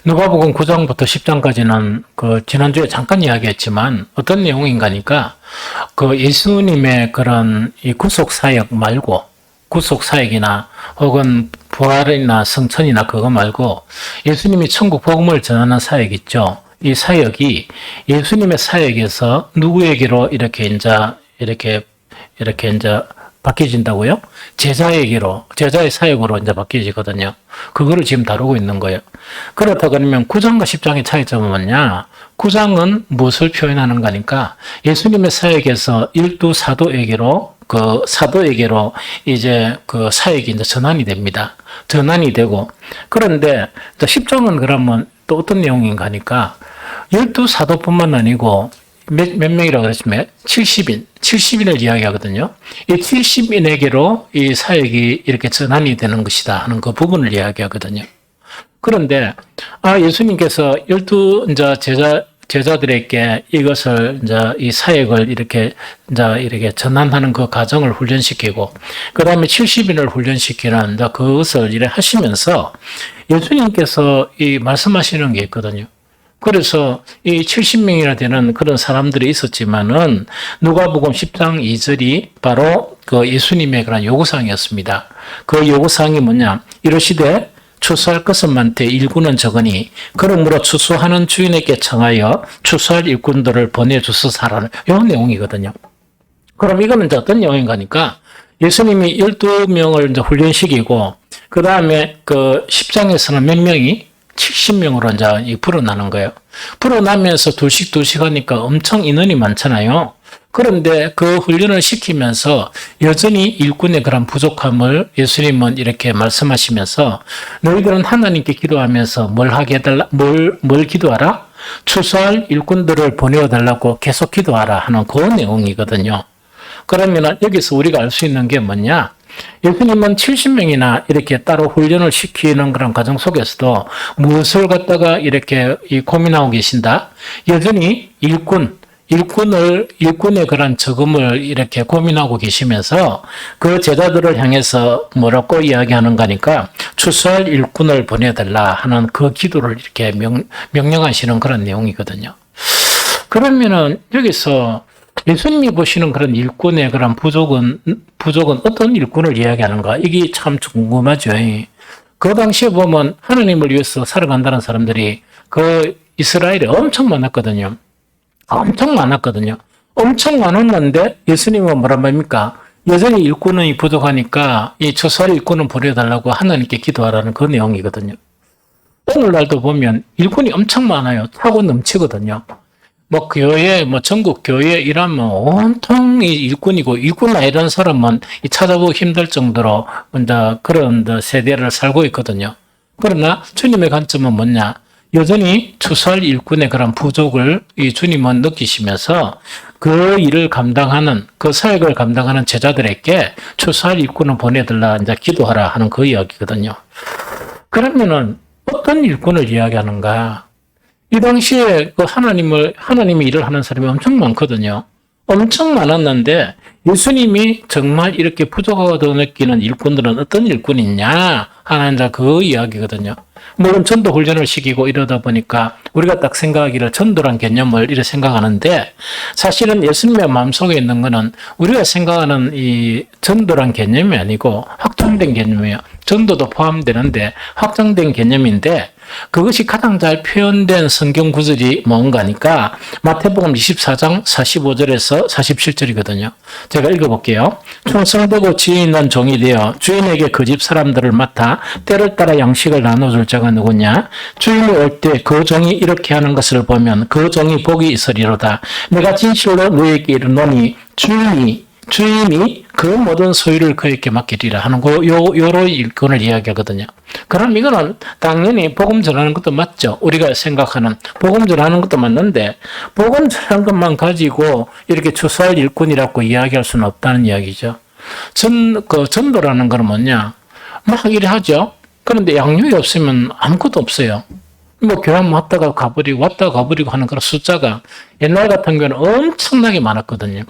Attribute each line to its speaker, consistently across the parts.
Speaker 1: 누가복음 9장부터 10장까지는 그 지난주에 잠깐 이야기했지만 어떤 내용인가니까 그 예수님의 그런 이 구속 사역 말고 구속 사역이나 혹은 부활이나 성천이나 그거 말고 예수님이 천국 복음을 전하는 사역 있죠. 이 사역이 예수님의 사역에서 누구에게로 이렇게 바뀌어진다고요? 제자의 사역으로 이제 바뀌어지거든요. 그거를 지금 다루고 있는 거예요. 그렇다 그러면 9장과 10장의 차이점은 뭐냐? 9장은 무엇을 표현하는 거니까 예수님의 사역에서 일두 사도에게로 이제 그 사역이 이제 전환이 됩니다. 전환이 되고, 그런데 10장은 그러면 또 어떤 내용인가 하니까 열두 사도뿐만 아니고 몇 명이라고 그랬으면 70인을 이야기하거든요. 이 70인에게로 이 사역이 이렇게 전환이 되는 것이다 하는 그 부분을 이야기하거든요. 그런데 예수님께서 12 제자들에게 이것을 이 사역을 이렇게 전환하는 그 과정을 훈련시키고, 그 다음에 70인을 훈련시키는 그것을 이래 하시면서 예수님께서 이 말씀하시는 게 있거든요. 그래서 이 70명이나 되는 그런 사람들이 있었지만은 누가복음 10장 2절이 바로 그 예수님의 그런 요구사항이었습니다. 그 요구사항이 뭐냐? 이르시되 추수할 것은 많되 일꾼은 적으니 그러므로 추수하는 주인에게 청하여 추수할 일꾼들을 보내주소서라는 이런 내용이거든요. 그럼 이거는 이제 어떤 내용인가 하니까 예수님이 12명을 이제 훈련시키고, 그 다음에 그 10장에서는 몇 명이 70명으로 이제 불어나는 거예요. 불어나면서 둘씩 하니까 엄청 인원이 많잖아요. 그런데 그 훈련을 시키면서 여전히 일꾼의 그런 부족함을 예수님은 이렇게 말씀하시면서 너희들은 하나님께 기도하면서 뭘 기도하라? 추수할 일꾼들을 보내어달라고 계속 기도하라 하는 그 내용이거든요. 그러면 여기서 우리가 알 수 있는 게 뭐냐? 예수님은 70명이나 이렇게 따로 훈련을 시키는 그런 과정 속에서도 무엇을 갖다가 이렇게 고민하고 계신다? 여전히 일꾼의 그런 적음을 이렇게 고민하고 계시면서 그 제자들을 향해서 뭐라고 이야기하는가 하니까 추수할 일꾼을 보내달라 하는 그 기도를 이렇게 명령하시는 그런 내용이거든요. 그러면은 여기서 예수님이 보시는 그런 일꾼의 그런 부족은 어떤 일꾼을 이야기하는가? 이게 참 궁금하죠. 그 당시에 보면 하나님을 위해서 살아간다는 사람들이 그 이스라엘에 엄청 많았거든요. 엄청 많았는데 예수님은 뭐란 말입니까? 여전히 일꾼이 부족하니까 이 추수할 일꾼은 보내달라고 하나님께 기도하라는 그 내용이거든요. 오늘날도 보면 일꾼이 엄청 많아요. 차고 넘치거든요. 전국 교회 일하면 온통 일꾼이고, 일꾼 아니라는 사람은 찾아보기 힘들 정도로 그런 세대를 살고 있거든요. 그러나 주님의 관점은 뭐냐? 여전히 추수할 일꾼의 그런 부족을 이 주님은 느끼시면서 그 일을 감당하는, 그 사역을 감당하는 제자들에게 추수할 일꾼을 보내달라, 기도하라 하는 그 이야기거든요. 그러면은 어떤 일꾼을 이야기하는가? 이 당시에 그 하나님의 일을 하는 사람이 엄청 많거든요. 엄청 많았는데 예수님이 정말 이렇게 부족하다고 느끼는 일꾼들은 어떤 일꾼이냐 하는 그 이야기거든요. 물론 전도 훈련을 시키고 이러다 보니까 우리가 딱 생각하기를 전도란 개념을 이렇게 생각하는데, 사실은 예수님의 마음속에 있는 거는 우리가 생각하는 이 전도란 개념이 아니고 확장된 개념이에요. 전도도 포함되는데 확장된 개념인데, 그것이 가장 잘 표현된 성경 구절이 뭔가니까 마태복음 24장 45절에서 47절이거든요. 제가 읽어볼게요. 충성되고 지혜 있는 종이 되어 주인에게 그 집 사람들을 맡아 때를 따라 양식을 나눠줄 자가 누구냐? 주인이 올 때 그 종이 이렇게 하는 것을 보면 그 종이 복이 있으리로다. 내가 진실로 너에게 이르노니 주인이 그 모든 소유를 그에게 맡기리라 하는 요런 일꾼을 이야기하거든요. 그럼 이거는 당연히 복음 전하는 것도 맞죠. 우리가 생각하는 복음 전하는 것도 맞는데, 복음 전하는 것만 가지고 이렇게 추수할 일꾼이라고 이야기할 수는 없다는 이야기죠. 전도라는 건 뭐냐? 막 이래 하죠. 그런데 양육이 없으면 아무것도 없어요. 교회 왔다가 가버리고 하는 그런 숫자가 옛날 같은 경우는 엄청나게 많았거든요.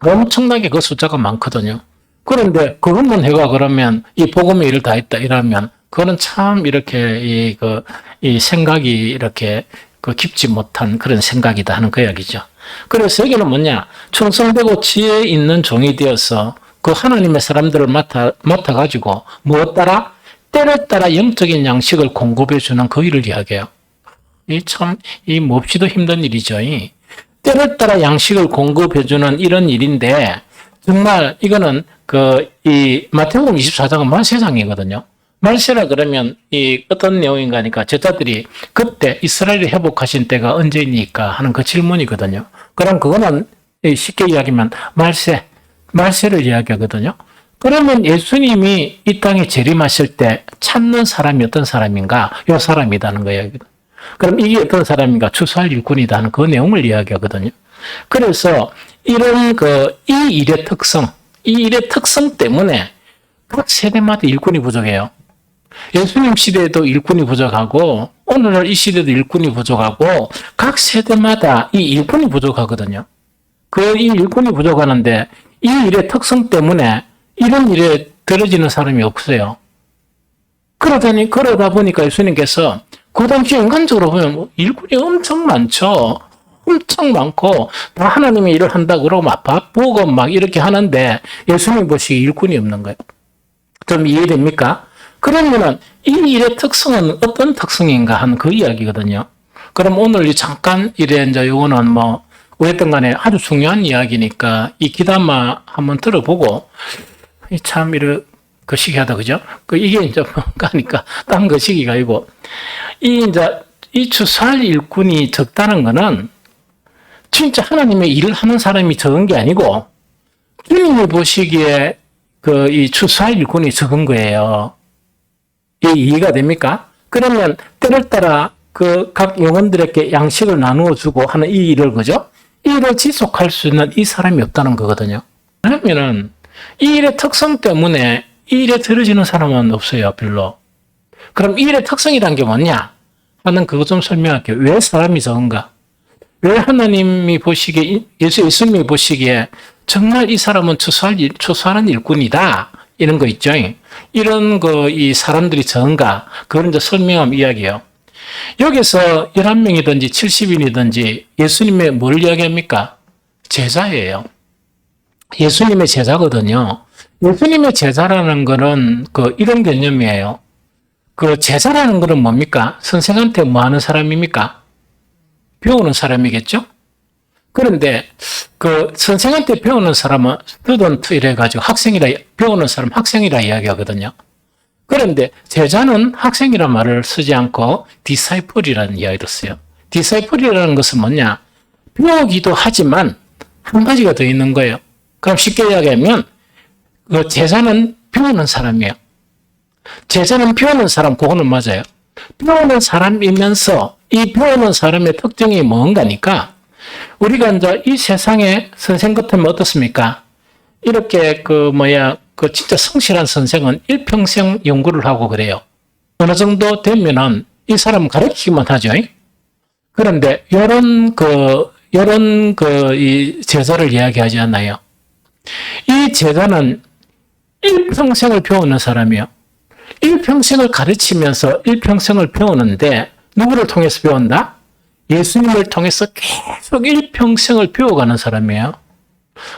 Speaker 1: 엄청나게 그 숫자가 많거든요. 그런데 그것만 해가 그러면 이 복음의 일을 다 했다 이러면 그거는 참 이렇게 이 생각이 이렇게 깊지 못한 그런 생각이다 하는 그 이야기죠. 그래서 여기는 뭐냐? 충성되고 지혜 있는 종이 되어서 그 하나님의 사람들을 맡아가지고 무엇 따라? 때를 따라 영적인 양식을 공급해주는 그 일을 이야기해요. 이 몹시도 힘든 일이죠. 때를 따라 양식을 공급해주는 이런 일인데, 정말 이거는 이 마태복음 24장은 말세장이거든요. 말세라 그러면 이 어떤 내용인가 하니까 제자들이 그때 이스라엘을 회복하신 때가 언제입니까? 하는 그 질문이거든요. 그럼 그거는 쉽게 이야기하면 말세를 이야기하거든요. 그러면 예수님이 이 땅에 재림하실 때 찾는 사람이 어떤 사람인가? 요 사람이라는 거예요. 그럼 이게 어떤 사람인가? 추수할 일꾼이다 하는 그 내용을 이야기하거든요. 그래서 이런 이 일의 특성 때문에 각 세대마다 일꾼이 부족해요. 예수님 시대에도 일꾼이 부족하고 오늘날 이 시대도 일꾼이 부족하고 각 세대마다 이 일꾼이 부족하거든요. 이 일꾼이 부족하는데 이 일의 특성 때문에 이런 일에 들어지는 사람이 없어요. 그러다 보니까 예수님께서 그 당시 인간적으로 보면 일꾼이 엄청 많죠. 엄청 많고 다 하나님의 일을 한다고 그러고 막 바쁘고 막 이렇게 하는데 예수님 보시기에 일꾼이 없는 거예요. 좀 이해됩니까? 그러면은 이 일의 특성은 어떤 특성인가 하는 그 이야기거든요. 그럼 오늘 잠깐 이제 요거는 어쨌든 간에 아주 중요한 이야기니까 이 기담아 한번 들어보고 참 그 시기하다 그죠? 이게 이제 뭔가 하니까 딴 거 시기가 아니고 이 추수할 일꾼이 적다는 거는 진짜 하나님의 일을 하는 사람이 적은 게 아니고 주님이 보시기에 이 추수할 일꾼이 적은 거예요. 이해가 됩니까? 그러면 때를 따라 각 영혼들에게 양식을 나누어 주고 하는 이 일을 그죠? 이 일을 지속할 수 있는 이 사람이 없다는 거거든요. 그러면은 이 일의 특성 때문에 이 일에 들어지는 사람은 없어요, 별로. 그럼 이 일의 특성이란 게 뭐냐? 하는 그거 좀 설명할게요. 왜 사람이 적은가? 왜 하나님이 보시기에, 예수님이 보시기에 정말 이 사람은 추수하는 일꾼이다. 이런 거 있죠. 이런 이 사람들이 적은가? 그걸 이제 설명하면 이야기해요. 여기서 11명이든지 70인이든지 예수님의 뭘 이야기합니까? 제자예요. 예수님의 제자거든요. 예수님의 제자라는 거는 이런 개념이에요. 제자라는 거는 뭡니까? 선생한테 뭐 하는 사람입니까? 배우는 사람이겠죠? 그런데 선생한테 배우는 사람은 스튜던트 이래가지고 배우는 사람 학생이라 이야기하거든요. 그런데 제자는 학생이라는 말을 쓰지 않고 디사이플이라는 이야기를 써요. 디사이플이라는 것은 뭐냐? 배우기도 하지만 한 가지가 더 있는 거예요. 그럼 쉽게 이야기하면 제자는 배우는 사람이에요. 제자는 배우는 사람, 그거는 맞아요. 배우는 사람이면서 이 배우는 사람의 특징이 뭔가니까 우리가 이제 이 세상에 선생 같으면 어떻습니까? 이렇게 진짜 성실한 선생은 일평생 연구를 하고 그래요. 어느 정도 되면은 이 사람은 가르치기만 하죠. 그런데 이 제자를 이야기하지 않나요? 이 제자는 일평생을 배우는 사람이에요. 일평생을 가르치면서 일평생을 배우는데 누구를 통해서 배운다? 예수님을 통해서 계속 일평생을 배워가는 사람이에요.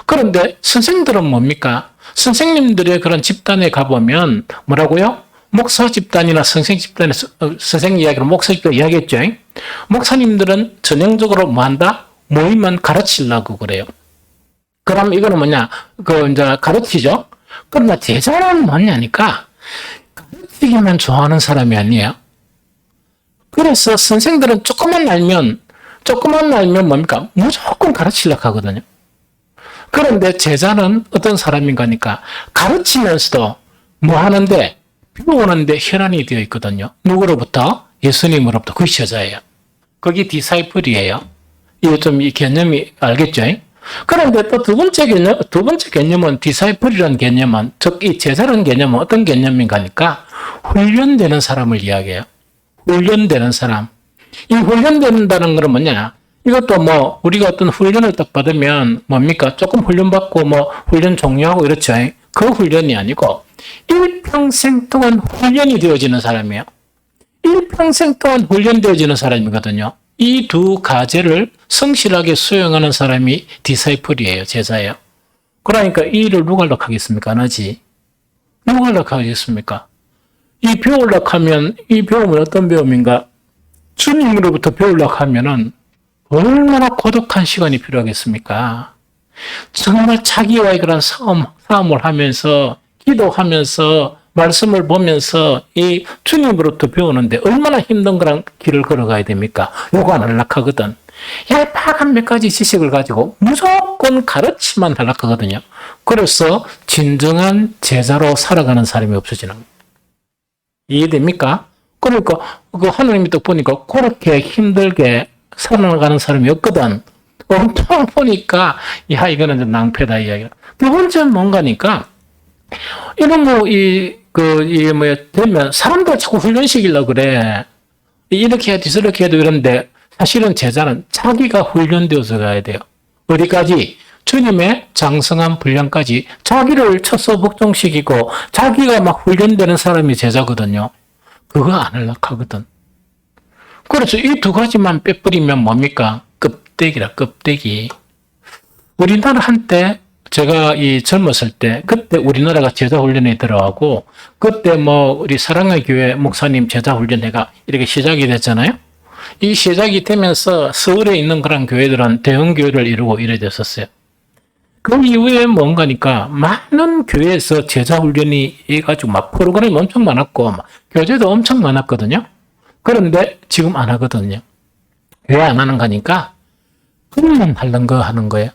Speaker 1: 그런데 선생들은 뭡니까? 선생님들의 그런 집단에 가보면 뭐라고요? 목사 집단이나 선생 집단에서 선생 이야기로 목사 집단 이야기했죠. 목사님들은 전형적으로 뭐 한다? 모임만 가르치려고 그래요. 그럼 이거는 뭐냐? 이제 가르치죠? 그러나 제자는 뭐냐니까 가르치기만 좋아하는 사람이 아니에요. 그래서 선생들은 조금만 알면 뭡니까? 무조건 가르치려고 하거든요. 그런데 제자는 어떤 사람인가 하니까 가르치면서도 뭐 하는데? 배우는데 혈안이 되어 있거든요. 누구로부터? 예수님으로부터. 그게 제자예요. 그게 디사이플이에요. 이 개념이 알겠죠? 그런데 또 두 번째 개념은 디사이플이라는 개념은, 즉, 이 제자라는 개념은 어떤 개념인가 하니까 훈련되는 사람을 이야기해요. 훈련되는 사람. 이 훈련된다는 건 뭐냐? 이것도 우리가 어떤 훈련을 딱 받으면 뭡니까? 조금 훈련받고 훈련 종료하고 이렇죠. 그 훈련이 아니고 일평생 동안 훈련이 되어지는 사람이에요. 일평생 동안 훈련되어지는 사람이거든요. 이 두 가제를 성실하게 수행하는 사람이 디사이플이에요. 제자예요. 그러니까 이 일을 누가 하겠습니까? 안 하지. 누가 하겠습니까? 이 배우려고 하면 이 배움은 어떤 배움인가? 주님으로부터 배우려고 하면은 얼마나 고독한 시간이 필요하겠습니까? 정말 자기와의 그런 싸움을 하면서 기도하면서 말씀을 보면서 이 주님으로부터 배우는데 얼마나 힘든 그런 길을 걸어가야 됩니까? 요거 안 하려하거든. 얄팍한 몇 가지 지식을 가지고 무조건 가르치만 하려하거든요. 그래서 진정한 제자로 살아가는 사람이 없어지는 거예요. 이해됩니까? 그러니까 그 하나님이 또 보니까 그렇게 힘들게 살아가는 사람이 없거든. 엄청 보니까 야 이거는 좀 낭패다 이야기야. 두 번째는 뭔가니까 이런 되면 사람들 자꾸 훈련시키려고 그래. 이렇게 해야지 저렇게 해도 이런데 사실은 제자는 자기가 훈련되어서 가야 돼요. 어디까지? 주님의 장성한 분량까지 자기를 처소복종시키고 자기가 막 훈련되는 사람이 제자거든요. 그거 안 하려고 하거든. 그래서 이 두 가지만 빼버리면 뭡니까? 껍데기라, 껍데기. 우리나라 한때 제가 이 젊었을 때 그때 우리나라가 제자 훈련에 들어가고 그때 우리 사랑의 교회 목사님 제자 훈련회가 이렇게 시작이 됐잖아요. 이 시작이 되면서 서울에 있는 그런 교회들은 대형 교회를 이루고 이래 됐었어요. 그 이후에 뭔가니까 많은 교회에서 제자 훈련이 해가지고 막 프로그램이 엄청 많았고 막 교재도 엄청 많았거든요. 그런데 지금 안 하거든요. 왜 안 하는 거니까 그것만 하는 거 하는 거예요.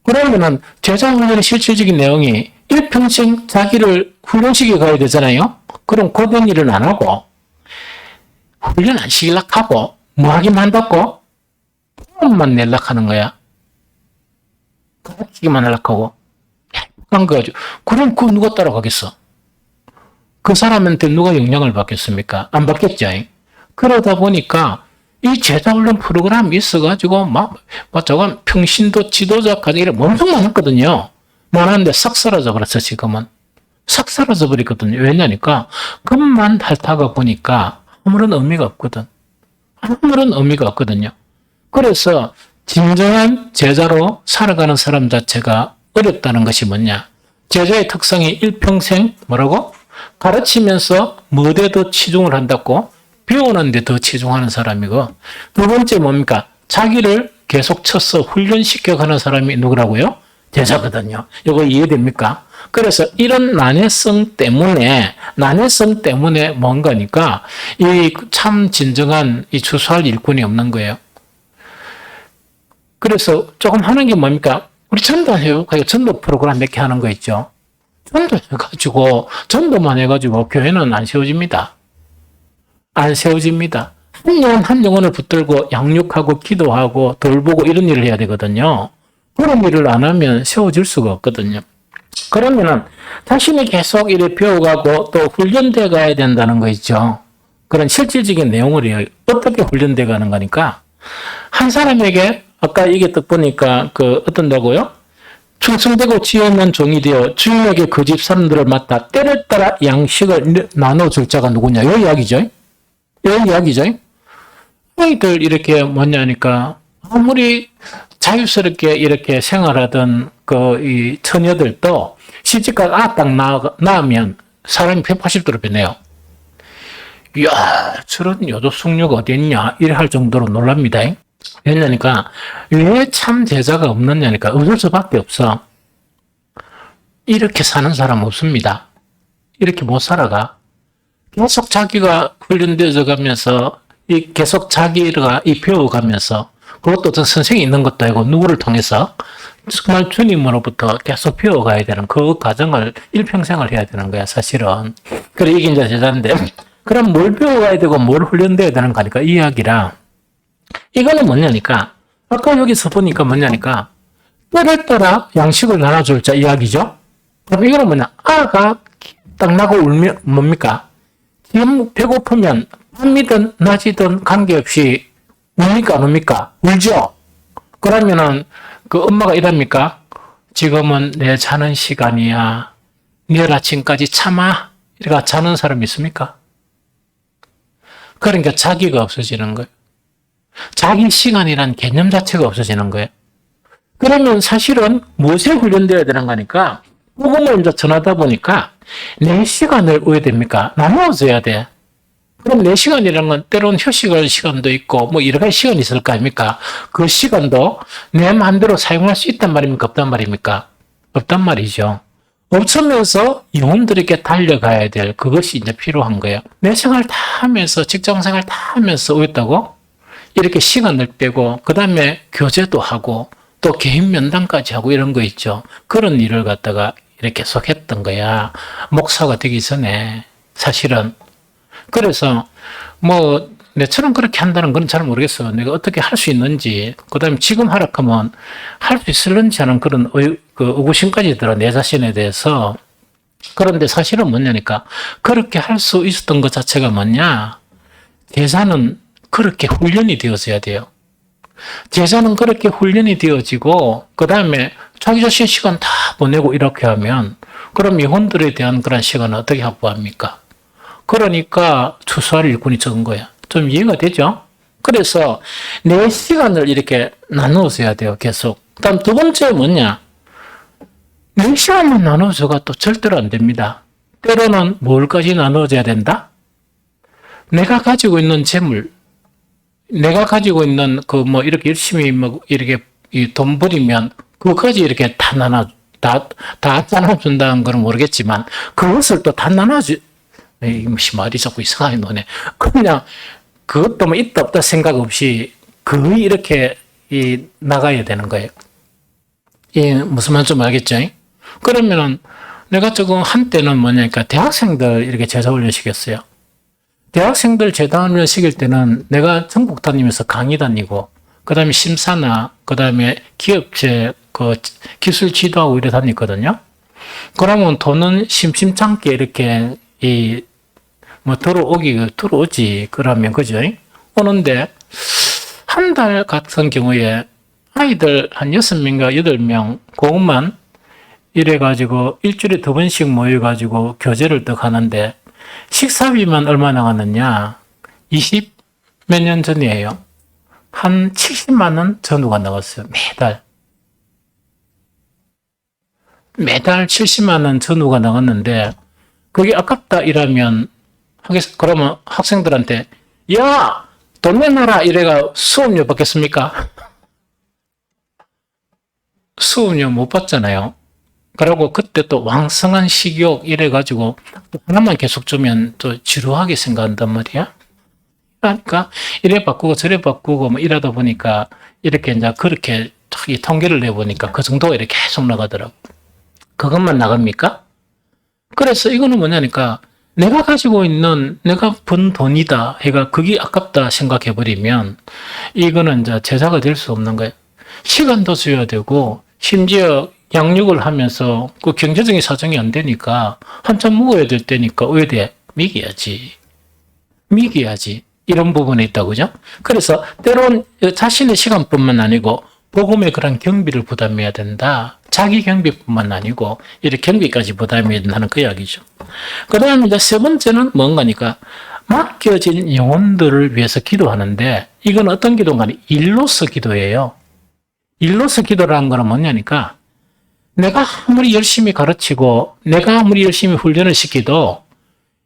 Speaker 1: 그러면은 제자 훈련의 실질적인 내용이 일평생 자기를 훈련시켜 가야 되잖아요. 그럼 고된 일은 안 하고 훈련 안 시키려고 하고 뭐 하기만 한다고? 돈만 내려고 하는 거야. 가르치기만 하려고 하고 한 거죠. 그럼 그 누가 따라가겠어? 그 사람한테 누가 영향을 받겠습니까? 안 받겠죠. 그러다 보니까 이 제자훈련 프로그램이 있어가지고 저건 평신도 지도자까지 이래 엄청 많았거든요. 많았는데 싹 사라져 버렸어. 지금은 싹 사라져 버리거든요. 왜냐니까 그것만 핥다가 보니까 아무런 의미가 없거든. 아무런 의미가 없거든요. 그래서 진정한 제자로 살아가는 사람 자체가 어렵다는 것이 뭐냐? 제자의 특성이 일평생 뭐라고? 가르치면서 뭐에 더 치중을 한다고? 배우는 데 더 치중하는 사람이고, 두 번째 뭡니까? 자기를 계속 쳐서 훈련시켜가는 사람이 누구라고요? 제자거든요. 이거 이해됩니까? 그래서 이런 난해성 때문에 뭔가니까 이 참 진정한 이 주소할 일꾼이 없는 거예요. 그래서 조금 하는 게 뭡니까? 우리 전도해요. 전도 프로그램 몇 개 하는 거 있죠. 전도만 해가지고 교회는 안 세워집니다. 안 세워집니다. 한 영혼을 붙들고 양육하고 기도하고 돌보고 이런 일을 해야 되거든요. 그런 일을 안 하면 세워질 수가 없거든요. 그러면은 자신이 계속 이렇게 배워가고 또 훈련돼 가야 된다는 거 있죠. 그런 실질적인 내용을 해요. 어떻게 훈련돼 가는 거니까 한 사람에게 아까 이게 딱 보니까 어떤다고요? 충성되고 지혜있는 종이 되어 주인에게 그 집 사람들을 맡아 때를 따라 양식을 나눠줄 자가 누구냐? 이 이야기죠. 아이들 이렇게 뭐냐니까 아무리 자유스럽게 이렇게 생활하던 이 처녀들도 시집가서 딱 낳으면 사람이 180도로 변해요. 이야, 저런 여도 숙녀가 어디 있냐? 이래 할 정도로 놀랍니다. 왜냐니까 왜 참 제자가 없느냐니까 없을 수밖에 없어. 이렇게 사는 사람 없습니다. 이렇게 못 살아가. 계속 자기가 훈련되어 가면서 계속 자기가 배워가면서 그것도 어떤 선생이 있는 것도 아니고 누구를 통해서 정말 주님으로부터 계속 배워가야 되는 그 과정을 일평생을 해야 되는 거야 사실은. 그래 이게 이제 제자인데 그럼 뭘 배워가야 되고 뭘 훈련돼야 되는 거니까 이 이야기랑 이거는 뭐냐니까 아까 여기서 보니까 뭐냐니까 때를 따라 양식을 나눠줄 자 이야기죠. 그럼 이거는 뭐냐? 아가 딱 나고 울면 뭡니까? 지금 배고프면 밤이든 낮이든 관계없이 웁니까 안 웁니까? 울죠. 그러면은 엄마가 이랍니까? 지금은 내 자는 시간이야. 내일 아침까지 참아. 이렇게 자는 사람 있습니까? 그러니까 자기가 없어지는 거예요. 자기 시간이란 개념 자체가 없어지는 거예요. 그러면 사실은 무엇에 훈련되어야 되는 거니까 복음을 이제 전하다 보니까 내 시간을 왜 됩니까? 나누어서 해야 돼. 그럼 내 시간이라는 건 때로는 휴식할 시간도 있고 뭐 여러 가지 시간이 있을 거 아닙니까? 그 시간도 내 마음대로 사용할 수 있단 말입니까? 없단 말입니까? 없단 말이죠. 없으면서 영혼들에게 달려가야 될 그것이 이제 필요한 거예요. 내 생활 다 하면서 직장 생활 다 하면서 오겠다고 이렇게 시간을 빼고 그 다음에 교제도 하고 또 개인 면담까지 하고 이런 거 있죠. 그런 일을 갖다가 이렇게 계속 했던 거야. 목사가 되기 전에 사실은. 그래서 뭐 내처럼 그렇게 한다는 건 잘 모르겠어. 내가 어떻게 할 수 있는지. 그 다음에 지금 하락하면 할 수 있을는지 하는 그런 의구심까지 들어 내 자신에 대해서. 그런데 사실은 뭐냐니까 그렇게 할 수 있었던 것 자체가 뭐냐. 제자는 그렇게 훈련이 되어져야 돼요. 제자는 그렇게 훈련이 되어지고 그 다음에 자기 자신 시간 다 보내고 이렇게 하면 그럼 영혼들에 대한 그런 시간은 어떻게 확보합니까? 그러니까 추수할 일꾼이 적은 거야. 좀 이해가 되죠? 그래서 내 시간을 이렇게 나누어서 해야 돼요. 계속. 다음 두 번째 뭐냐? 내 시간만 나누어서가 또 절대로 안 됩니다. 때로는 뭘까지 나누어져야 된다? 내가 가지고 있는 재물, 내가 가지고 있는 그 뭐 이렇게 열심히 뭐 이렇게 돈 벌이면 그것까지 이렇게 다 나눠준다는 건 모르겠지만 그것을 또 다 나눠주, 이 말이 자꾸 이상하게 노네. 그냥 그것도 뭐 있다 없다 생각 없이 거의 이렇게 나가야 되는 거예요. 무슨 말인지 좀 알겠죠? 그러면은 내가 조금 한때는 뭐냐니까 대학생들 이렇게 제자 훈련 시켰어요. 대학생들 제자 훈련 시킬 때는 내가 전국 다니면서 강의 다니고 그 다음에 심사나 그 다음에 기업체 그 기술 지도하고 이래 다녔거든요. 그러면 돈은 심심찮게 이렇게 뭐 들어오지 그러면 그죠? 오는데 한 달 같은 경우에 아이들 한 6명인가 8명 그것만 이래가지고 일주일에 2번씩 모여가지고 교제를 또 하는데 식사비만 얼마 나갔느냐? 20 몇 년 전이에요. 한 70만 원 전후가 나갔어요. 매달 70만 원 전후가 나갔는데 그게 아깝다 이러면 그러면 학생들한테 야! 돈 내놔라 이래가 수업료 받겠습니까? 수업료 못 받잖아요. 그리고 그때 또 왕성한 식욕 이래가지고 하나만 계속 주면 또 지루하게 생각한단 말이야. 그러니까 이래 바꾸고 저래 바꾸고 뭐 이러다 보니까 이렇게 이제 그렇게 이 통계를 내보니까 그 정도가 이렇게 계속 나가더라고. 그것만 나갑니까? 그래서 이거는 뭐냐니까 내가 가지고 있는 내가 번 돈이다 해가 그게 아깝다 생각해버리면 이거는 이제 제자가 될 수 없는 거예요. 시간도 줘야 되고 심지어 양육을 하면서 그 경제적인 사정이 안 되니까 한참 먹어야 될 때니까 왜 돼? 먹여야지. 이런 부분에 있다 그죠? 그래서 때론 자신의 시간뿐만 아니고 복음의 그런 경비를 부담해야 된다. 자기 경비뿐만 아니고 이렇게 경비까지 부담해야 된다는 그 이야기죠. 그 다음에 이제 세 번째는 뭔가니까 맡겨진 영혼들을 위해서 기도하는데 이건 어떤 기도인가? 일로서 기도예요. 일로서 기도라는 거는 뭐냐니까 내가 아무리 열심히 가르치고 내가 아무리 열심히 훈련을 시키도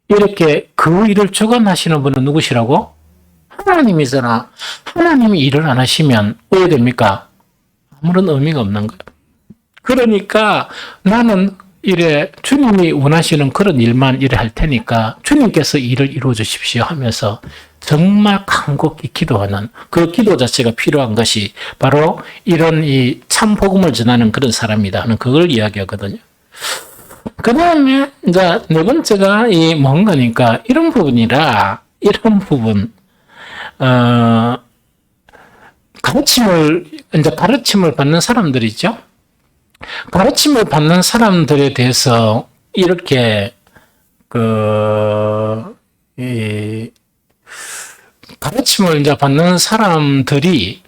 Speaker 1: 이렇게 그 일을 주관하시는 분은 누구시라고? 하나님이잖아. 하나님이 일을 안 하시면 왜 됩니까? 아무런 의미가 없는 거예요. 그러니까 나는 이래 주님이 원하시는 그런 일만 이래 할 테니까 주님께서 일을 이루어 주십시오 하면서 정말 간곡히 기도하는 그 기도 자체가 필요한 것이 바로 이런 이 참 복음을 전하는 그런 사람이다 하는 그걸 이야기하거든요. 그 다음에 이제 네 번째가 이 뭔가니까 이런 부분이라 이런 부분 가르침을 받는 사람들이죠. 가르침을 받는 사람들에 대해서 이렇게 가르침을 이제 받는 사람들이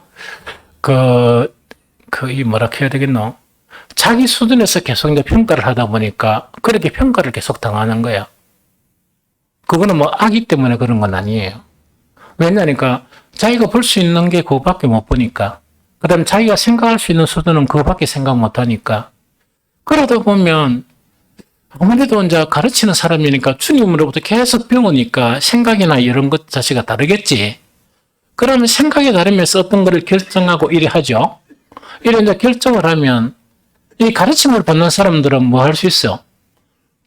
Speaker 1: 이 뭐라 해야 되겠노? 자기 수준에서 계속 이제 평가를 하다 보니까 그렇게 평가를 계속 당하는 거야. 그거는 뭐 악의 때문에 그런 건 아니에요. 왜냐니까 자기가 볼 수 있는 게 그거밖에 못 보니까. 그 다음에 자기가 생각할 수 있는 수준은 그거밖에 생각 못 하니까. 그러다 보면 아무래도 이제 가르치는 사람이니까 주님으로부터 계속 배우니까 생각이나 이런 것 자체가 다르겠지. 그러면 생각이 다르면서 어떤 거를 결정하고 이래 하죠. 이래 이제 결정을 하면 이 가르침을 받는 사람들은 뭐 할 수 있어?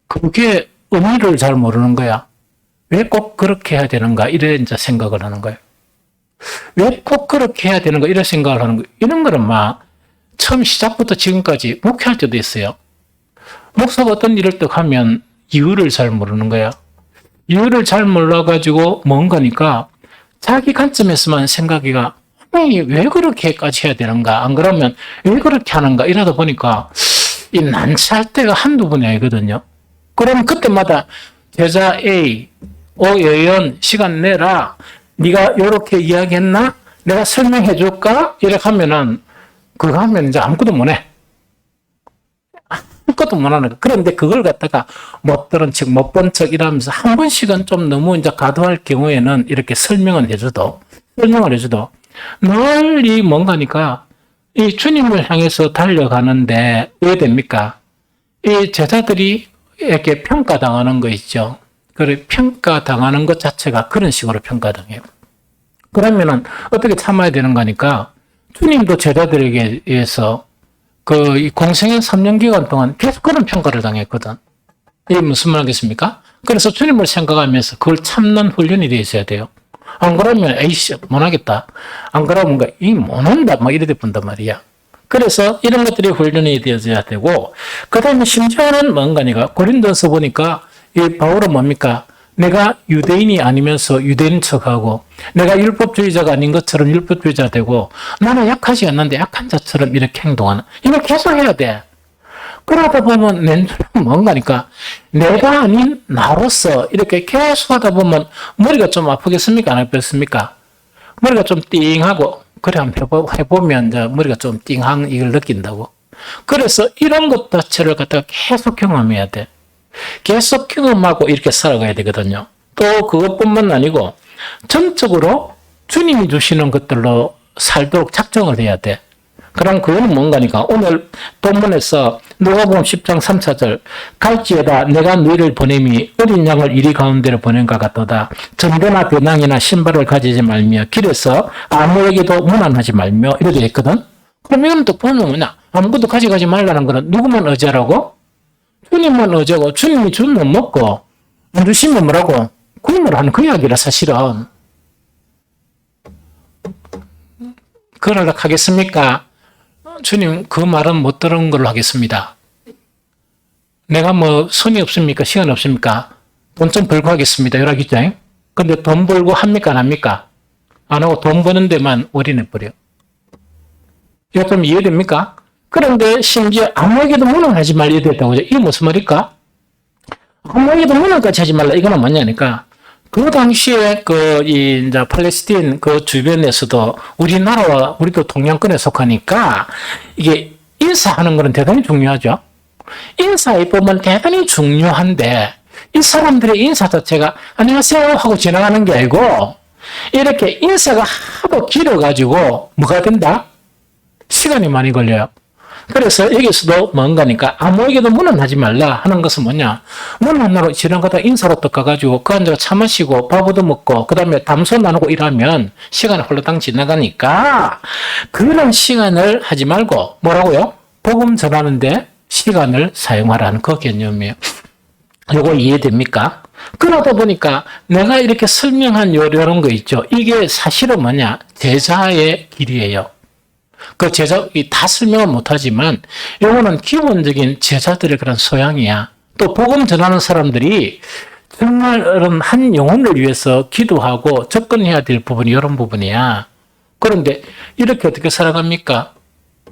Speaker 1: 그게 의미를 잘 모르는 거야. 왜 꼭 그렇게 해야 되는가? 이래 이제 생각을 하는 거예요. 왜 꼭 그렇게 해야 되는가? 이런 생각을 하는 거예요. 이런 거는 막 처음 시작부터 지금까지 목회할 때도 있어요. 목사가 어떤 일을 딱 하면 이유를 잘 모르는 거야. 이유를 잘 몰라가지고 뭔가니까 자기 관점에서만 생각이가 왜 그렇게까지 해야 되는가? 안 그러면 왜 그렇게 하는가? 이러다 보니까 이 난처할 때가 한두 번이 아니거든요. 그러면 그때마다 제자 A, 예연 시간 내라. 네가 이렇게 이야기했나? 내가 설명해 줄까? 이렇게 하면은 그거 하면 이제 아무것도 못 해. 아무것도 못 하는 거. 그런데 그걸 갖다가 못 들은 척, 못 본 척 이러면서 한 번씩은 좀 너무 이제 과도할 경우에는 이렇게 설명을 해줘도 널리 뭔가니까 이 주님을 향해서 달려가는데 왜 됩니까? 이 제자들이 이렇게 평가당하는 거 있죠. 그래, 평가당하는 것 자체가 그런 식으로 평가당해요. 그러면은 어떻게 참아야 되는 거니까 주님도 제자들에게 의해서 이 공생의 3년 기간 동안 계속 그런 평가를 당했거든. 이게 무슨 말이겠습니까? 그래서 주님을 생각하면서 그걸 참는 훈련이 되어 있어야 돼요. 안 그러면 에이씨 못하겠다. 안 그러면 못한다 막 이래 본단 말이야. 그래서 이런 것들이 훈련이 되어져야 되고 그 다음에 심지어는 뭔가니까 고린도서 보니까 이 바울은 뭡니까? 내가 유대인이 아니면서 유대인 척하고 내가 율법주의자가 아닌 것처럼 율법주의자 되고 나는 약하지 않는데 약한 자처럼 이렇게 행동하는 이걸 계속 해야 돼. 그러다 보면 낸줄은 뭔가니까 내가 아닌 나로서 이렇게 계속 하다 보면 머리가 좀 아프겠습니까? 안 아프겠습니까? 머리가 좀 띵하고 그래 한번 해보면 이제 머리가 좀 띵한 이걸 느낀다고. 그래서 이런 것 자체를 갖다가 계속 경험해야 돼. 계속 경험하고 이렇게 살아가야 되거든요. 또 그것뿐만 아니고 전적으로 주님이 주시는 것들로 살도록 작정을 해야 돼. 그럼 그거는 뭔가니까 오늘 본문에서 누가복음 10장 3차절 갈지어다 내가 너희를 보냄이 어린 양을 이리 가운데로 보낸것 같도다. 전대나 배낭이나 신발을 가지지 말며 길에서 아무에게도 문안하지 말며 이렇게 되어 있거든. 그럼 이건 또 보면 뭐냐? 아무것도 가져가지 말라는 거는 누구만 의지하라고? 주님만 의지하고 주님이 주면 먹고 안 주시면 뭐라고? 굶으라 하는 그 이야기라 사실은. 그러려고 하겠습니까? 주님 그 말은 못 들은 걸로 하겠습니다. 내가 뭐 손이 없습니까? 시간 없습니까? 돈 좀 벌고 하겠습니다. 이러겠죠? 근데 돈 벌고 합니까? 안 합니까? 안 하고 돈 버는 데만 올인해버려. 이거 좀 이해됩니까? 그런데 심지어 아무에게도 문안하지 말라 이랬다고 하죠. 이게 무슨 말일까? 아무에게도 문안까지 하지 말라. 이거는 뭐냐니까. 그 당시에 이제 팔레스틴 그 주변에서도 우리나라와 우리도 동양권에 속하니까 이게 인사하는 거는 대단히 중요하죠. 인사의 법은 대단히 중요한데 이 사람들의 인사 자체가 안녕하세요 하고 지나가는 게 아니고 이렇게 인사가 하도 길어가지고 뭐가 된다? 시간이 많이 걸려요. 그래서 여기서도 뭔가니까 아무에게도 문안하지 말라 하는 것은 뭐냐? 문안하러 지나가다 인사로 또 가가지고 그 앉아 차 마시고 밥도 먹고 그 다음에 담소 나누고 이러면 시간이 홀로당 지나가니까 그런 시간을 하지 말고 뭐라고요? 복음 전하는데 시간을 사용하라는 그 개념이에요. 이거 이해됩니까? 그러다 보니까 내가 이렇게 설명한 이런 거 있죠. 이게 사실은 뭐냐? 제자의 길이에요. 그 제자, 다 설명은 못하지만, 요거는 기본적인 제자들의 그런 소양이야. 또, 복음 전하는 사람들이 정말 한 영혼을 위해서 기도하고 접근해야 될 부분이 이런 부분이야. 그런데, 이렇게 어떻게 살아갑니까?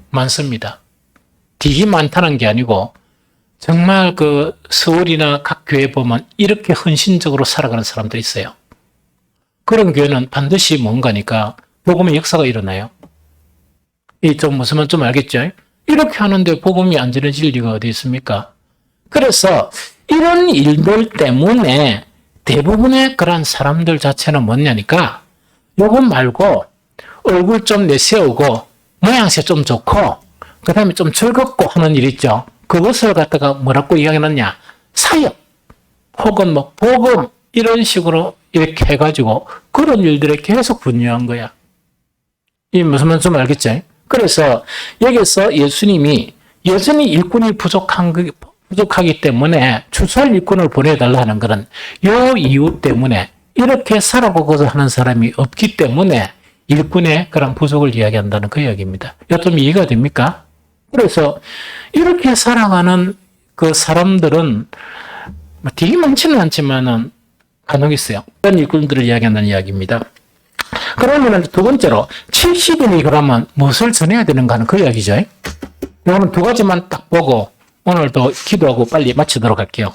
Speaker 1: 많습니다. 되게 많다는 게 아니고, 정말 서울이나 각 교회 보면 이렇게 헌신적으로 살아가는 사람들이 있어요. 그런 교회는 반드시 뭔가니까, 복음의 역사가 일어나요. 좀 무슨 말 좀 알겠죠? 이렇게 하는데 복음이 안 전해질 리가 어디 있습니까? 그래서 이런 일들 때문에 대부분의 그런 사람들 자체는 뭐냐니까 요것 말고 얼굴 좀 내세우고 모양새 좀 좋고 그 다음에 좀 즐겁고 하는 일 있죠. 그것을 갖다가 뭐라고 이야기하느냐 사역 혹은 뭐 복음 이런 식으로 이렇게 해가지고 그런 일들에 계속 분유한 거야. 이 무슨 말인지 알겠지? 그래서 여기서 예수님이 여전히 일꾼이 부족하기 때문에 추수할 일꾼을 보내달라는 그런 요 이유 때문에 이렇게 살아보고자 하는 사람이 없기 때문에 일꾼의 그런 부족을 이야기한다는 그 이야기입니다. 이거 좀 이해가 됩니까? 그래서 이렇게 살아가는 그 사람들은 되게 많지는 않지만은 간혹 있어요. 그런 일꾼들을 이야기한다는 이야기입니다. 그러면 두 번째로 70인이 그러면 무엇을 전해야 되는가 하는 그 이야기죠. 이거는 두 가지만 딱 보고 오늘도 기도하고 빨리 마치도록 할게요.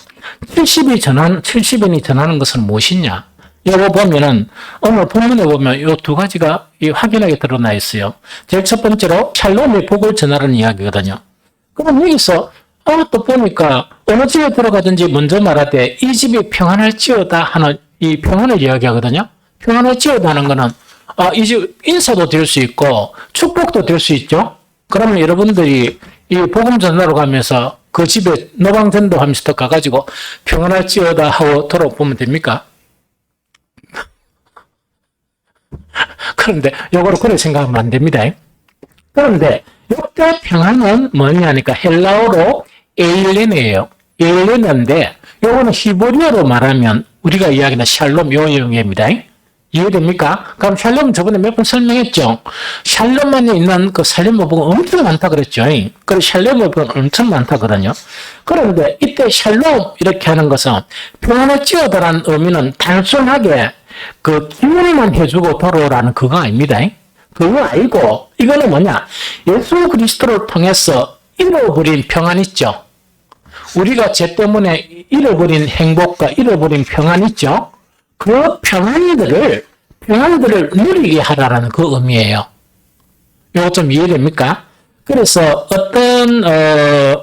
Speaker 1: 70인이 전하는 것은 무엇이냐? 이거 보면은 오늘 본문에 보면 이 두 가지가 확연하게 드러나 있어요. 제일 첫 번째로 샬롬의 복을 전하는 이야기거든요. 그럼 여기서 또 보니까 어느 집에 들어가든지 먼저 말하되 이 집이 평안할지어다 하는 이 평안을 이야기하거든요. 평안할지어다 하는 거는 이 집 인사도 될 수 있고 축복도 될 수 있죠. 그러면 여러분들이 이 복음 전하러 가면서 그 집에 노방전도 하면서 가가지고 평안할지어다 하고 돌아보면 됩니까? 그런데 요거를 그렇게 생각하면 안 됩니다. 그런데 이때 평안은 뭐냐니까 헬라어로 에일레네예요. 에일레네인데 요거는 히브리어로 말하면 우리가 이야기하는 샬롬 요 용어입니다. 이해됩니까? 그럼 샬롬 저번에 몇 번 설명했죠. 샬롬 안에 있는 그 살림의 복은 엄청 많다 그랬죠. 그래서 샬롬의 복은 엄청 많다거든요. 그런데 이때 샬롬 이렇게 하는 것은 평안할지어다라는 의미는 단순하게 그 기운만 해주고 돌아오라는 그거 아닙니다. 그거 아니고 이거는 뭐냐? 예수 그리스도를 통해서 잃어버린 평안 있죠. 우리가 죄 때문에 잃어버린 행복과 잃어버린 평안 있죠. 그 평안들을 누리게 하라라는 그 의미예요. 이거 좀 이해됩니까? 그래서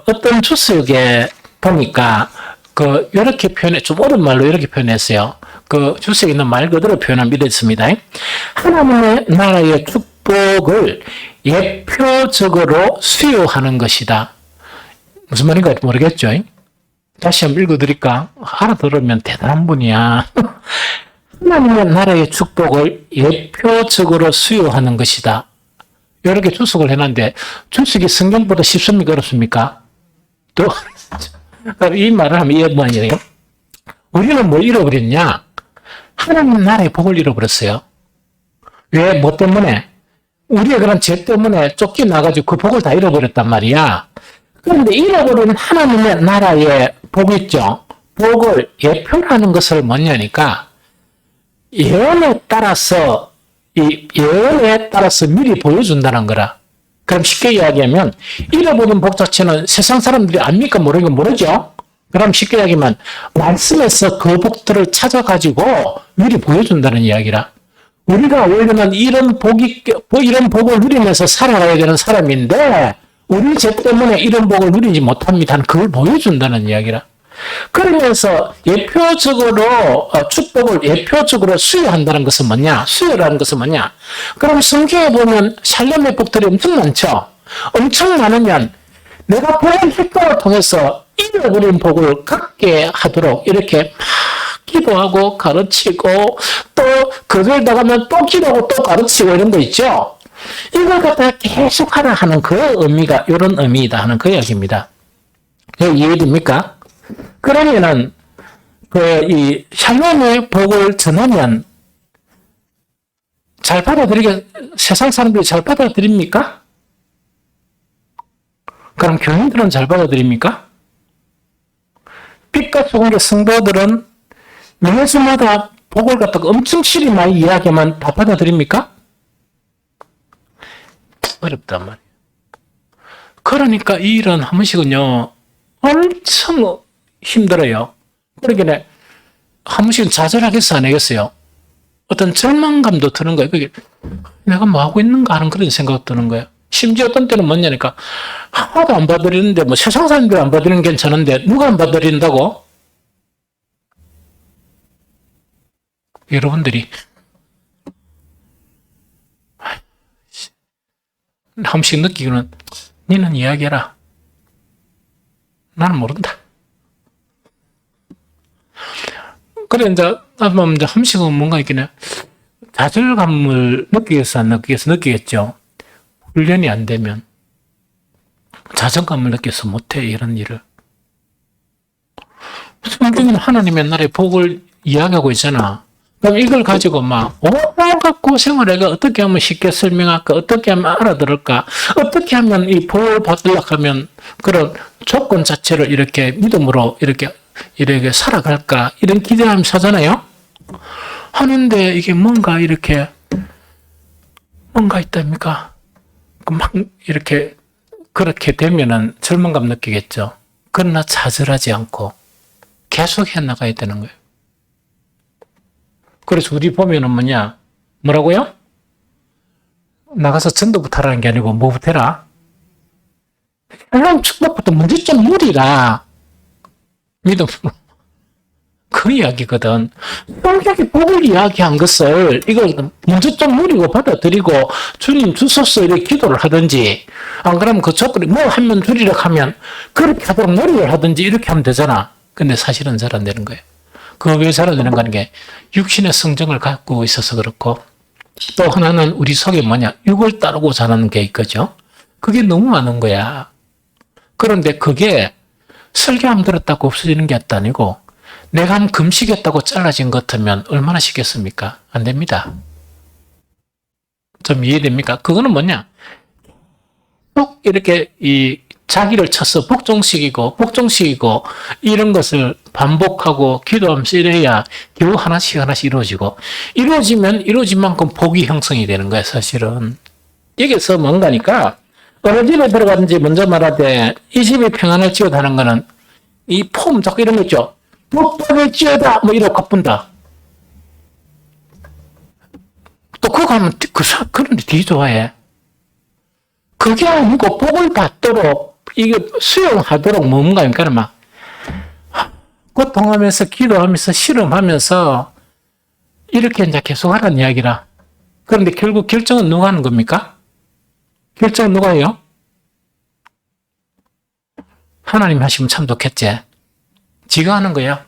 Speaker 1: 어떤 주석에 보니까 이렇게 좀 어려운 말로 이렇게 표현했어요. 그 주석에 있는 말 그대로 표현하면 이렇습니다. 하나님의 나라의 축복을 예표적으로 수요하는 것이다. 무슨 말인가 모르겠죠? 다시 한번 읽어드릴까? 알아들으면 대단한 분이야. 하나님의 나라의 축복을 예표적으로 수요하는 것이다. 이렇게 주석을 해놨는데 주석이 성경보다 쉽습니까? 어렵습니까? 또 이 말을 하면 이해 뭐아니에요? 우리는 뭘 잃어버렸냐? 하나님 나라의 복을 잃어버렸어요. 왜? 뭐 때문에? 우리의 그런 죄 때문에 쫓겨나가지고 그 복을 다 잃어버렸단 말이야. 그런데 잃어버린 하나님의 나라의 복 있죠? 복을 예표하는 것을 뭐냐니까 예언에 따라서 미리 보여준다는 거라. 그럼 쉽게 이야기하면 잃어버린 복 자체는 세상 사람들이 압니까? 모르죠? 그럼 쉽게 이야기하면 말씀에서 그 복들을 찾아가지고 미리 보여준다는 이야기라. 우리가 원래는 이런 복을 누리면서 살아가야 되는 사람인데 우리 죄 때문에 이런 복을 누리지 못합니다. 그걸 보여준다는 이야기라. 그러면서 예표적으로 축복을 예표적으로 수요한다는 것은 뭐냐? 수요라는 것은 뭐냐? 그럼 성경에 보면 샬롬의 복들이 엄청 많죠. 엄청 많으면 내가 복의 획도를 통해서 잃어버린 복을 갖게 하도록 이렇게 막 기도하고 가르치고 또 그걸 나가면 또 기도하고 또 가르치고 이런 거 있죠. 이걸 갖다가 계속 하라 하는 그 의미가 이런 의미이다 하는 그 이야기입니다. 이해됩니까? 그러면은 이 샬롬의 복을 전하면 세상 사람들이 잘 받아들입니까? 그럼 교인들은 잘 받아들입니까? 빛과 소금의 성도들은 매주마다 복을 갖다가 엄청 실히 많이 이야기하면 다 받아들입니까? 어렵단 말이에요. 그러니까 이 일은 한 번씩은요 엄청 힘들어요. 그러니까 한 번씩은 좌절하겠어 안 하겠어요? 어떤 절망감도 드는 거예요. 그게 내가 뭐 하고 있는가 하는 그런 생각 드는 거예요. 심지어 어떤 때는 뭐냐니까 하나도 안 봐드리는데 뭐 세상 사람들 안 봐드리는 게 괜찮은데 누가 안 봐드린다고? 여러분들이 한 번씩 느끼기는 니는 이야기해라. 나는 모른다. 그래 이제 한번 이제 한 번씩은 뭔가 있겠네. 좌절감을 느끼겠어 안 느끼겠어? 느끼겠죠. 훈련이 안 되면 자존감을 느껴서 못해 이런 일을. 성경에는 하나님 옛날에 복을 이야기하고 있잖아. 그럼 이걸 가지고 막 온갖 고생을 해가 어떻게 하면 쉽게 설명할까? 어떻게 하면 알아들을까? 어떻게 하면 이 복을 받으려고 하면 그런 조건 자체를 이렇게 믿음으로 이렇게 살아갈까? 이런 기대하면서 하잖아요. 하는데 이게 뭔가 이렇게 뭔가 있답니까? 막 이렇게 그렇게 되면은 절망감 느끼겠죠. 그러나 좌절하지 않고 계속 해나가야 되는 거예요. 그래서 우리 보면은 뭐라고요? 나가서 전도부터 하라는 게 아니고 뭐부터 해라? 하나님 축복부터 먼저 좀 누리라. 믿음으로. 그 이야기거든. 성경이 복을 이야기한 것을 이걸 먼저 좀 누리고 받아들이고 주님 주소서 이렇게 기도를 하든지 안 그러면 그 조건이 뭐 하면 주리라 하면 그렇게 하도록 노력을 하든지 이렇게 하면 되잖아. 근데 사실은 잘 안 되는 거예요. 그거 왜 잘 안 되는 거는 게 육신의 성정을 갖고 있어서 그렇고 또 하나는 우리 속에 육을 따르고 자라는 게 있거죠. 그게 너무 많은 거야. 그런데 그게 설교함 들었다고 없어지는 게 아니고 내가 한 금식했다고 잘라진 것 같으면 얼마나 쉽겠습니까? 안 됩니다. 좀 이해됩니까? 그거는 꼭 이렇게 자기를 쳐서 복종시키고 이런 것을 반복하고 기도하면서 이래야 겨우 하나씩 이루어지고 이루어지면 이루어진 만큼 복이 형성이 되는 거야 사실은. 여기서 뭔가니까 어느 집에 들어가든지 먼저 말하되 이 집이 평안할지어다 하는 거는 이 폼 자꾸 이런 거 있죠. 복받을지어다 뭐 이러고 가뿐다. 또 그거 하면 그런데 되게 좋아해. 그게 아니고 복을 받도록 이게 수용하도록 뭔가니까 막 고통하면서 기도하면서 실험하면서 이렇게 이제 계속 하라는 이야기라. 그런데 결국 결정은 누가 하는 겁니까? 결정은 누가 해요? 하나님 하시면 참 좋겠지. 지가 하는 거야.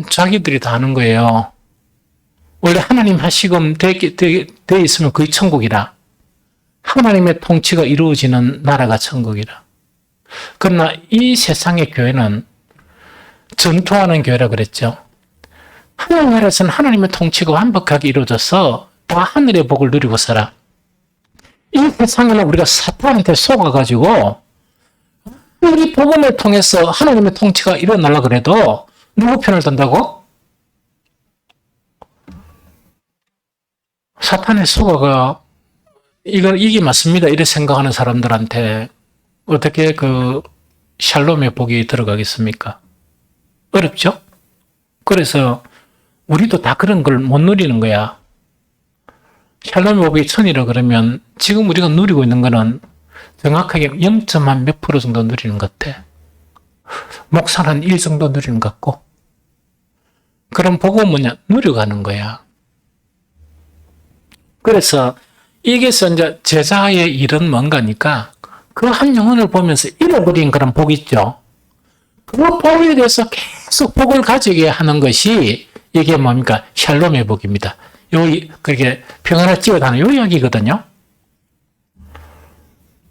Speaker 1: 자기들이 다 하는 거예요. 원래 하나님 하시금 돼 있으면 그게 천국이라. 하나님의 통치가 이루어지는 나라가 천국이라. 그러나 이 세상의 교회는 전투하는 교회라 그랬죠. 하나님 나라에서는 하나님의 통치가 완벽하게 이루어져서 다 하늘의 복을 누리고 살아. 이 세상에는 우리가 사탄한테 속아가지고 우리 복음을 통해서 하나님의 통치가 일어나려고 그래도 누구 편을 든다고? 사탄의 속아가 이게 맞습니다. 이렇게 생각하는 사람들한테 어떻게 샬롬의 복이 들어가겠습니까? 어렵죠? 그래서 우리도 다 그런 걸 못 누리는 거야. 샬롬의 복이 1000이라 그러면 지금 우리가 누리고 있는 거는 정확하게 0.한 몇 프로 정도 누리는 것 같아. 목사는 한 1 정도 누리는 것 같고. 그럼 복은 누려가는 거야. 그래서 이게서 이제 제자의 일은 뭔가니까 그 한 영혼을 보면서 잃어버린 그런 복이 있죠. 그 복에 대해서 계속 복을 가지게 하는 것이 이게 뭡니까? 샬롬의 복입니다. 그게 평안을 지어다는 요 이야기거든요.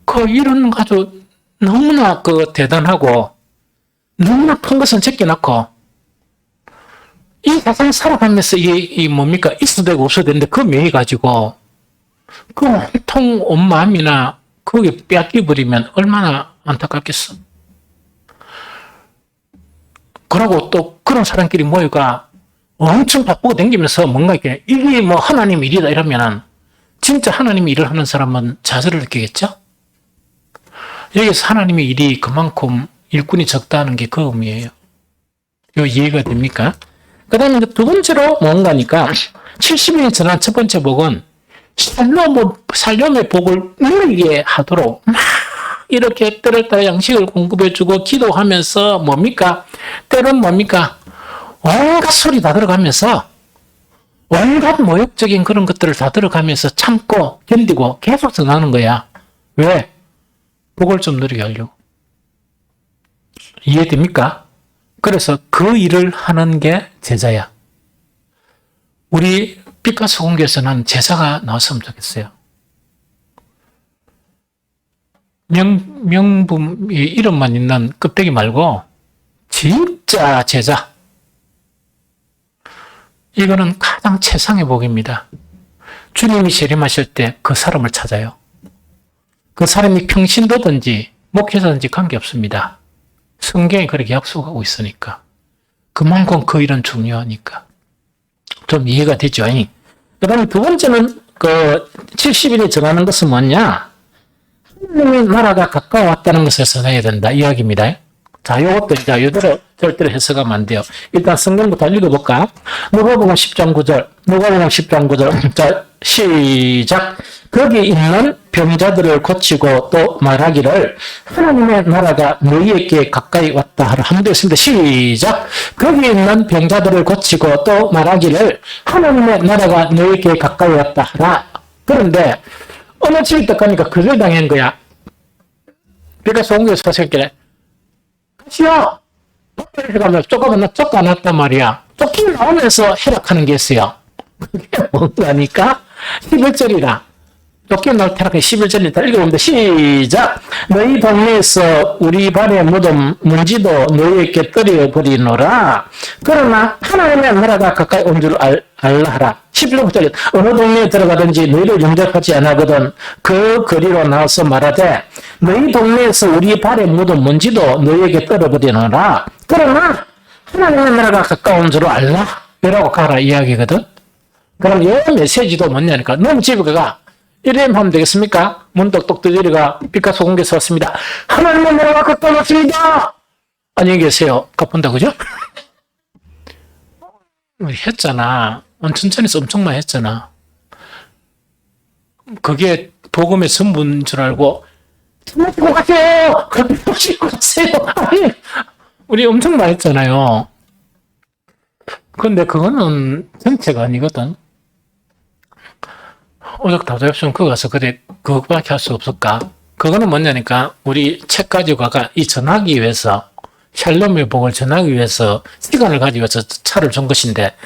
Speaker 1: 그 일은 아주 너무나 대단하고 너무나 큰 것은 제껴놓고 이 세상 살아가면서 이게 뭡니까? 있어도 되고 없어도 되는데 그 매여가지고 그 온통 온 마음이나 거기에 빼앗겨버리면 얼마나 안타깝겠어. 그러고 또 그런 사람끼리 모여가 엄청 바쁘고 다니면서 뭔가 이게 뭐 하나님 일이다 이러면은 진짜 하나님 일을 하는 사람은 좌절을 느끼겠죠? 여기서 하나님의 일이 그만큼 일꾼이 적다는 게 그 의미예요. 요 이해가 됩니까? 그 다음에 두 번째로 뭔가니까 70일이 지난 첫 번째 복은 살림의 복을 누리게 하도록 막 이렇게 때를 따라 양식을 공급해주고 기도하면서 뭡니까? 때는 뭡니까? 온갖 소리 다 들어가면서 온갖 모욕적인 그런 것들을 다 들어가면서 참고 견디고 계속 전하는 거야. 왜? 복을 좀 누리게 하려고. 이해됩니까? 그래서 그 일을 하는 게 제자야. 우리 피카소 공개에서는 제자가 나왔으면 좋겠어요. 명분, 이름만 있는 껍데기 말고 진짜 제자. 이거는 가장 최상의 복입니다. 주님이 재림하실 때 그 사람을 찾아요. 그 사람이 평신도든지 목회자든지 관계없습니다. 성경이 그렇게 약속하고 있으니까. 그만큼 그 일은 중요하니까. 좀 이해가 되죠? 그 다음에 두 번째는 70일에 정하는 것은 뭐냐? 하나님의 나라가 가까워왔다는 것을 전해야 된다. 이야기입니다. 자, 요것도 이제 요대로 절대로 해석하면 안 돼요. 일단 성경부터 읽어볼까? 누가복음 10장 9절. 누가복음 10장 9절. 자, 시작. 거기 있는 병자들을 고치고 또 말하기를 하나님의 나라가 너희에게 가까이 왔다 하라. 하면 되겠습니다. 시작. 거기 있는 병자들을 고치고 또 말하기를 하나님의 나라가 너희에게 가까이 왔다 하라. 그런데 어느 집이 딱 가니까 거절당한 거야. 그러니까 송교에서 사실길래 가시오. 밖에 가면 쫓겨났단 말이야. 쫓기고 나오면서 해락하는 게 있어요. 그게 뭔가니까 11절이라. 쫓겨날 테라크 11절이다. 읽어봅니다. 시작. 너희 동네에서 우리 발에 묻은 먼지도 너희에게 떨어버리노라. 그러나 하나님의 나라가 가까이 온 줄 알라 하라. 11절부터 어느 동네에 들어가든지 너희를 영접하지 않거든 그 거리로 나와서 말하되 너희 동네에서 우리 발에 묻은 먼지도 너희에게 떨어버리노라. 그러나 하나님의 나라가 가까운 줄 알라. 이라고 가라 이야기거든. 그럼 이 메시지도 뭐냐니까 너무 집에 가. 이래 하면 되겠습니까? 문 똑똑 두드리가 피카소 공개서 왔습니다. 하나님의 나라가 가까워 왔습니다. 안녕히 계세요. 가본다 그죠? 했잖아. 온천천에서 엄청 많이 했잖아. 그게 복음의 전부인 줄 알고 마시고 가세요. 마시고 가세요. 우리 엄청 많이 했잖아요. 근데 그거는 전체가 아니거든. 오죽다도협선 그거 가서 그래 그거밖에 할 수 없을까? 그거는 뭐냐니까 우리 책 가지고 가가 이 전하기 위해서 샬롬의 복을 전하기 위해서 시간을 가지고 위해서 차를 준 것인데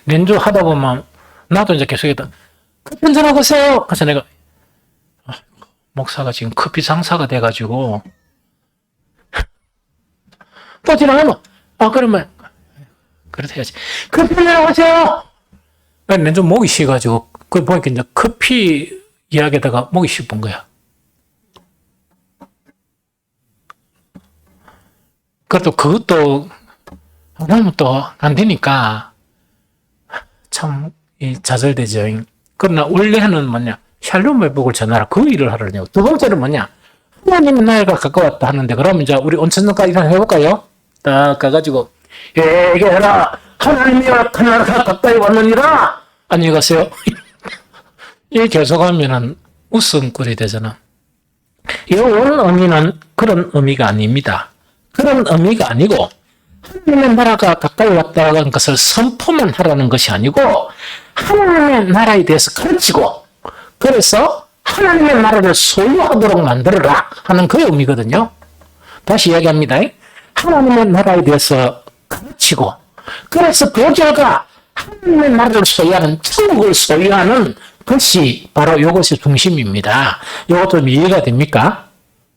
Speaker 1: 연주하다 보면 나도 이제 계속해서 커피 한잔 하고 오세요. 그래서 내가 목사가 지금 커피 상사가 돼가지고 또 지나가면 그러면 그렇다 해야지. 커피 한잔 하고 오세요. 난 좀 목이 쉬가지고 그 보니까 이제 커피 이야기에다가 목이 씹은 거야. 그래도 그것도 하면 또 안 되니까 참 좌절되죠. 그러나 원래는 뭐냐? 샬롬의 복을 전하라. 그 일을 하려고. 두 번째는 뭐냐? 하나님의 나라가 가까웠다 하는데 그러면 이제 우리 온천전까지 일을 해볼까요? 딱 가가지고 얘기해라. 하나님의 나라가 가까이 왔느니라. 안녕히 가세요. 이 계속하면은 웃음거리 되잖아. 이 원 의미는 그런 의미가 아닙니다. 그런 의미가 아니고 하나님의 나라가 가까이 왔다는 것을 선포만 하라는 것이 아니고 하나님의 나라에 대해서 가르치고 그래서 하나님의 나라를 소유하도록 만들어라 하는 그 의미거든요. 다시 이야기합니다. 하나님의 나라에 대해서 가르치고 그래서 그 결과 하나님의 나라를 소유하는 천국을 소유하는 것이 바로 이것이 중심입니다. 이것도 좀 이해가 됩니까?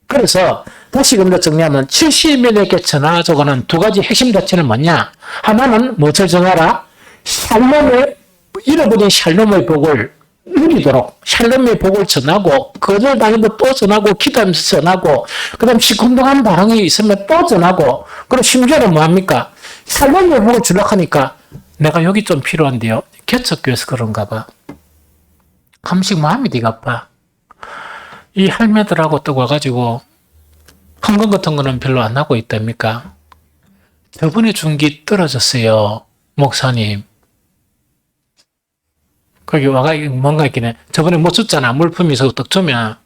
Speaker 1: 그래서 다시 근데 정리하면 70일에게 전하자고는 두 가지 핵심 자체는 뭐냐? 하나는 무엇을 전하라? 잃어버린 샬롬의 복을 누리도록 샬롬의 복을 전하고 거절당해도 또 전하고 기도하면서 전하고 그 다음 시큰둥한 반응이 있으면 또 전하고 그리고 심지어는 뭐합니까? 샬롬의 복을 주려고 하니까 내가 여기 좀 필요한데요. 개척교회에서 그런가 봐. 한식 마음이 되게 아파. 이 할매들하고 또 와가지고 헌금 같은 거는 별로 안 하고 있답니까? 저번에 준 게 떨어졌어요. 목사님. 거기 와가 뭔가 있긴 해. 저번에 못 줬잖아. 물품이 있어서 딱 주면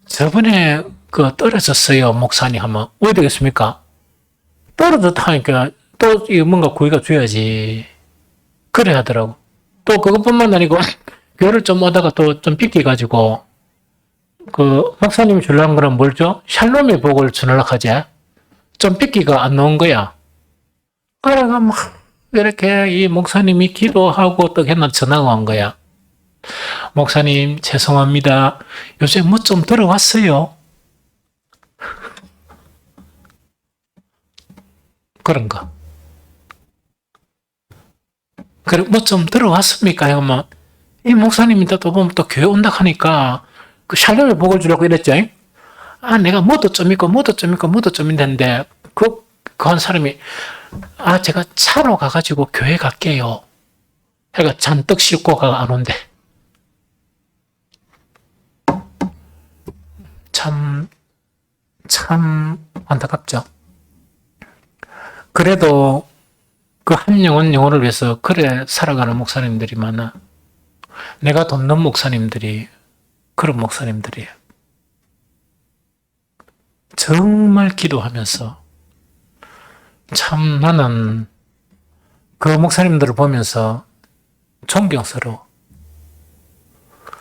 Speaker 1: 저번에 그 떨어졌어요. 목사님 하면 왜 되겠습니까? 떨어졌다 하니까 또 이거 뭔가 구이가 줘야지. 그래 하더라고. 또 그것뿐만 아니고 교회를 좀 오다가 또 좀 삐끼가지고 그 목사님이 주려는 거는 뭘 줘? 샬롬의 복을 주려고 하지. 좀 삐끼가 안 나온 거야. 그래가 막 이렇게 이 목사님이 기도하고 또 했나 전화가 온 거야. 목사님 죄송합니다. 요새 뭐 좀 들어왔어요. 그런 거. 그래 뭐 좀 들어왔습니까? 하면 이 목사님이 또 보면 또 교회 온다 하니까 그 샬롬의 복을 주려고 이랬죠. 아 내가 뭐도 좀 있고 뭐도 좀 있고 뭐도 좀 있는데 그 한 사람이 아 제가 차로 가가지고 교회 갈게요. 해가 잔뜩 싣고 가 안 온대. 참 안타깝죠. 그래도 그 한 영혼을 위해서 그래 살아가는 목사님들이 많아. 내가 돕는 목사님들이 그런 목사님들이에요. 정말 기도하면서 참 나는 그 목사님들을 보면서 존경스러워.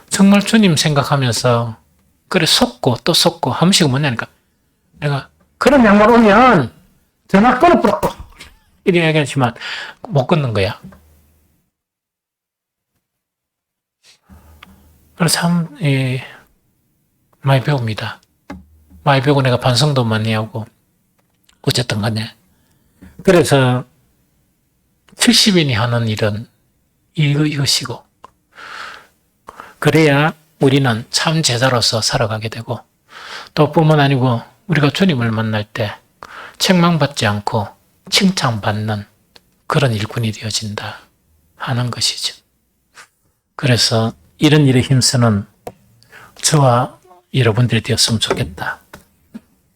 Speaker 1: 정말 주님 생각하면서 그래 속고 또 속고 한 번씩 뭐냐니까 내가 그런 양말 오면 전화 끊어버려 이렇게 얘기하지만 못 끊는 거야. 그래서 참 많이 배웁니다. 많이 배우고 내가 반성도 많이 하고 어쨌든 간에 그래서 70인이 하는 일은 이것이고 그래야 우리는 참 제자로서 살아가게 되고 또 뿐만 아니고 우리가 주님을 만날 때 책망받지 않고 칭찬받는 그런 일꾼이 되어진다 하는 것이죠. 그래서 이런 일에 힘쓰는 저와 여러분들이 되었으면 좋겠다.